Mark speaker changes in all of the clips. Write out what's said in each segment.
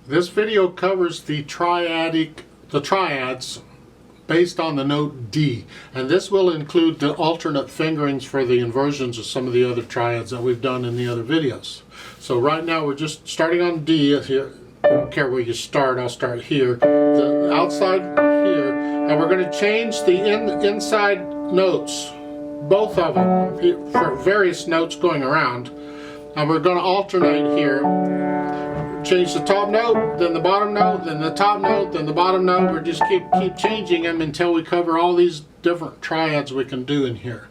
Speaker 1: This video covers the triads based on the note D, and this will include the alternate fingerings for the inversions of some of the other triads that we've done in the other videos. So right now we're just starting on D here. I don't care where you start, I'll start here. The outside here, and we're going to change the inside notes, both of them, for various notes going around, and we're going to alternate here. Change the top note, then the bottom note, then the top note, then the bottom note. We're just keep changing them until we cover all these different triads we can do in here.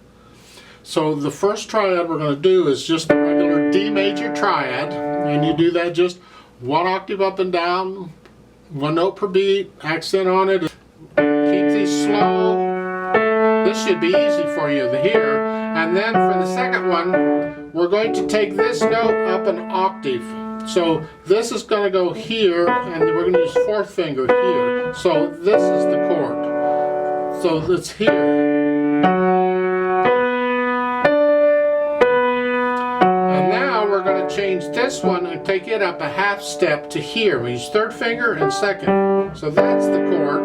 Speaker 1: So the first triad we're going to do is just the regular D major triad, and you do that just one octave up and down, one note per beat, accent on it. Keep these slow. This should be easy for you here. And then for the second one, we're going to take this note up an octave. So this is going to go here, and we're going to use fourth finger here. So this is the chord. So it's here. And now we're going to change this one and take it up a half step to here. We use third finger and second. So that's the chord.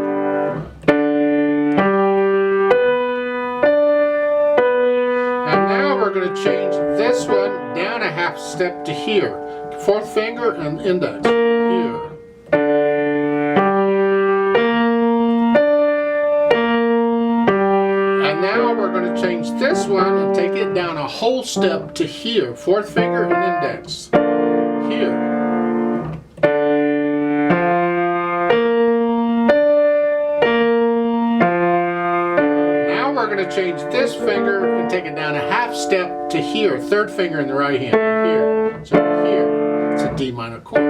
Speaker 1: And now we're going to change this one down a half step to here. Fourth finger and index here. And now we're going to change this one and take it down a whole step to here. Fourth finger and index here. Now we're going to change this finger and take it down a half step to here. Third finger in the right hand here. So here. It's a D minor chord.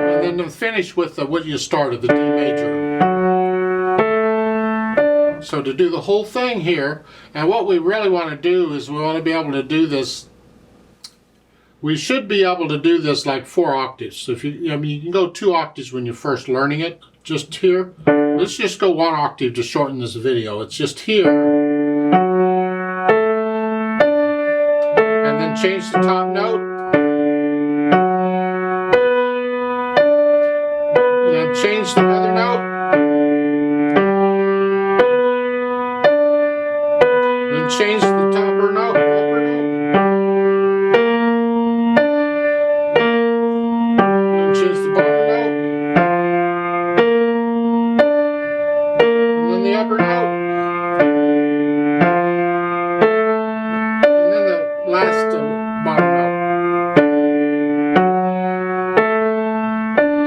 Speaker 1: And then to finish with what you started, the D major. So to do the whole thing here, and what we really want to do is we want to be able to do this. We should be able to do this like 4 octaves. So if you can go 2 octaves when you're first learning it, just here. Let's just go 1 octave to shorten this video. It's just here. Change the top note, then change the other note, then change the upper note, then change the bottom note, and then the upper note, and then the last bottom note.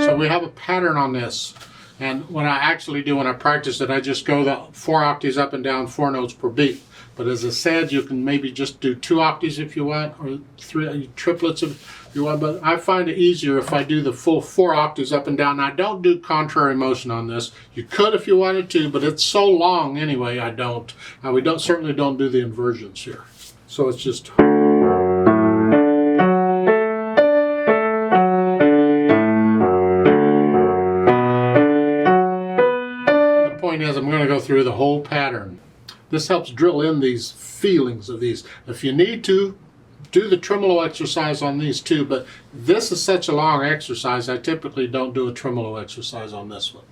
Speaker 1: So we have a pattern on this, and what I actually do when I practice it, I just go the 4 octaves up and down, 4 notes per beat. But as I said, you can maybe just do 2 octaves if you want, or 3 triplets if you want, but I find it easier if I do the full 4 octaves up and down. Now, I don't do contrary motion on this. You could if you wanted to, but it's so long anyway, I don't. We certainly don't do the inversions here. So it's just... Is I'm going to go through the whole pattern. This helps drill in these feelings of these. If you need to, do the tremolo exercise on these too, but this is such a long exercise, I typically don't do a tremolo exercise on this one.